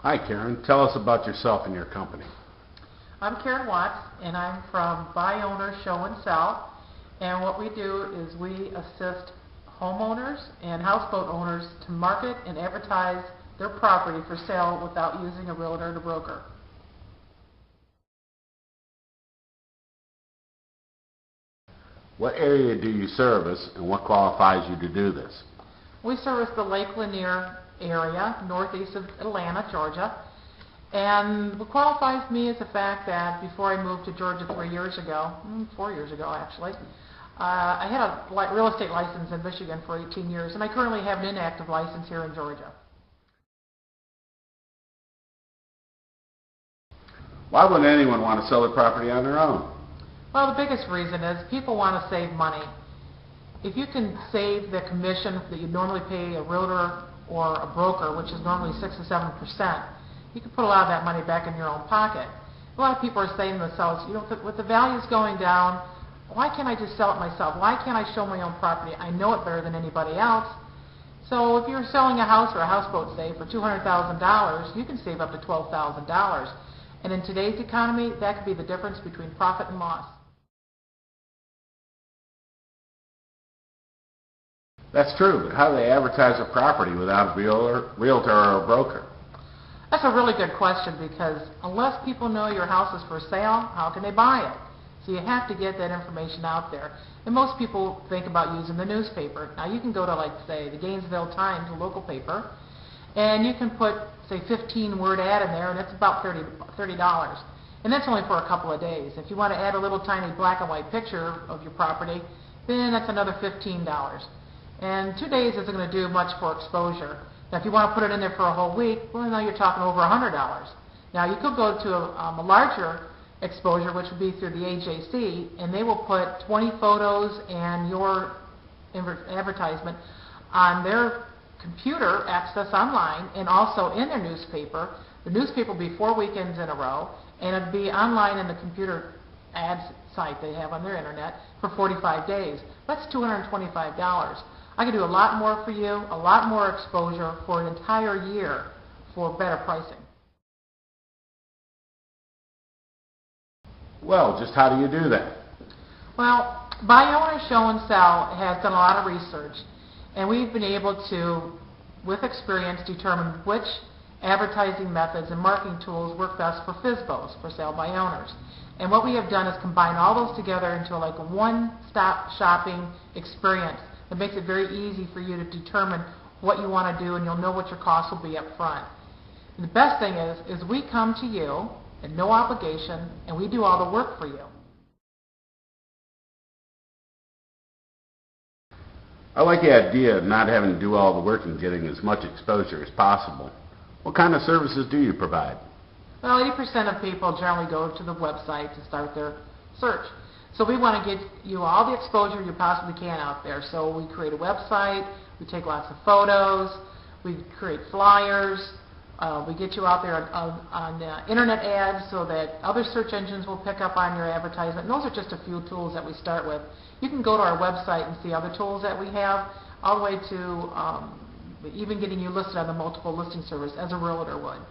Hi Karen, tell us about yourself and your company. I'm Karen Watts, and I'm from Buy Owner Show and Sell. And what we do is we assist homeowners and houseboat owners to market and advertise their property for sale without using a realtor or broker. What area do you service and what qualifies you to do this? We service the Lake Lanier area, northeast of Atlanta, Georgia. And what qualifies me is the fact that before I moved to Georgia 4 years ago actually, I had a real estate license in Michigan for 18 years, and I currently have an inactive license here in Georgia. Why would anyone want to sell their property on their own? Well, the biggest reason is people want to save money. If you can save the commission that you normally pay a realtor or a broker, which is normally 6 to 7%, you can put a lot of that money back in your own pocket. A lot of people are saying to themselves, you know, with the values going down, why can't I just sell it myself? Why can't I show my own property? I know it better than anybody else. So if you're selling a house or a houseboat, say, for $200,000, you can save up to $12,000. And in today's economy, that could be the difference between profit and loss. That's true, but how do they advertise a property without a realtor or a broker? That's a really good question, because unless people know your house is for sale, how can they buy it? So you have to get that information out there. And most people think about using the newspaper. Now you can go to, like, say, the Gainesville Times, a local paper, and you can put, say, 15-word ad in there, and it's about $30. And that's only for a couple of days. If you want to add a little tiny black and white picture of your property, then that's another $15. And 2 days isn't going to do much for exposure. Now, if you want to put it in there for a whole week, well, now you're talking over $100. Now, you could go to a larger exposure, which would be through the AJC, and they will put 20 photos and your advertisement on their computer access online and also in their newspaper. The newspaper will be 4 weekends in a row, and it will be online in the computer ads site they have on their internet for 45 days. That's $225. I can do a lot more for you, a lot more exposure for an entire year for better pricing. Well, just how do you do that? Well, Buy Owner Show and Sell has done a lot of research, and we've been able to, with experience, determine which advertising methods and marketing tools work best for FSBOs, for sale by owners. And what we have done is combine all those together into like a one-stop shopping experience that makes it very easy for you to determine what you want to do, and you'll know what your costs will be up front. And the best thing is we come to you at no obligation, and we do all the work for you. I like the idea of not having to do all the work and getting as much exposure as possible. What kind of services do you provide? Well, 80% of people generally go to the website to start their search. So we want to get you all the exposure you possibly can out there. So we create a website, we take lots of photos, we create flyers, we get you out there on internet ads so that other search engines will pick up on your advertisement. And those are just a few tools that we start with. You can go to our website and see other tools that we have, all the way to even getting you listed on the multiple listing service as a realtor would.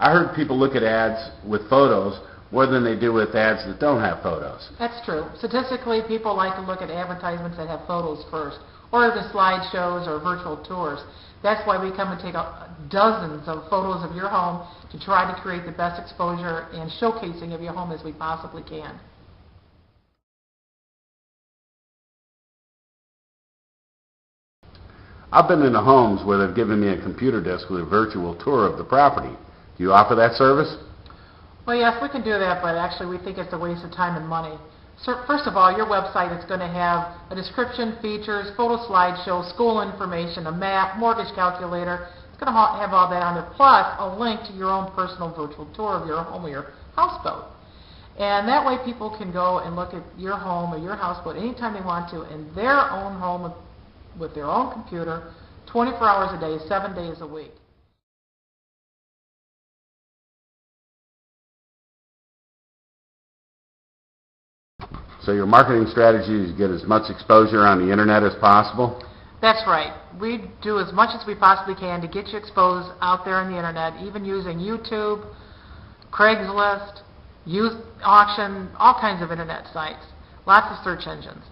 I heard people look at ads with photos more than they do with ads that don't have photos. That's true. Statistically, people like to look at advertisements that have photos first, or the slideshows or virtual tours. That's why we come and take dozens of photos of your home to try to create the best exposure and showcasing of your home as we possibly can. I've been in the homes where they've given me a computer desk with a virtual tour of the property. Do you offer that service? Well, yes, we can do that, but actually we think it's a waste of time and money. So first of all, your website is going to have a description, features, photo slideshow, school information, a map, mortgage calculator. It's going to have all that on there, plus a link to your own personal virtual tour of your home or your houseboat. And that way people can go and look at your home or your houseboat anytime they want to in their own home with their own computer, 24 hours a day, 7 days a week. So your marketing strategy is to get as much exposure on the internet as possible? That's right. We do as much as we possibly can to get you exposed out there on the internet, even using YouTube, Craigslist, youth auction, all kinds of internet sites, lots of search engines.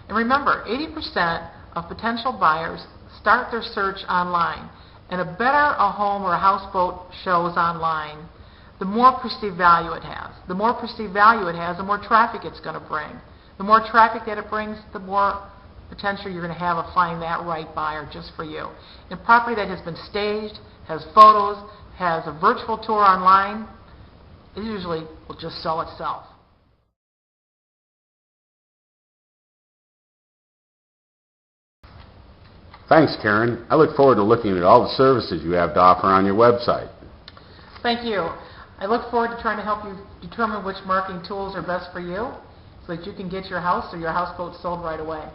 And remember, 80% of potential buyers start their search online. And the better a home or a houseboat shows online, the more perceived value it has. The more perceived value it has, the more traffic it's going to bring. The more traffic that it brings, the more potential you're going to have of finding that right buyer just for you. And property that has been staged, has photos, has a virtual tour online, it usually will just sell itself. Thanks, Karen. I look forward to looking at all the services you have to offer on your website. Thank you. I look forward to trying to help you determine which marketing tools are best for you so that you can get your house or your houseboat sold right away.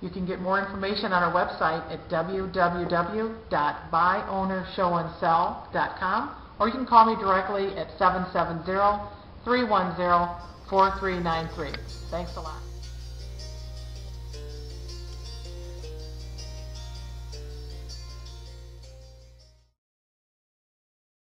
You can get more information on our website at www.buyownershowandSell.com, or you can call me directly at 770-310-4393. Thanks a lot.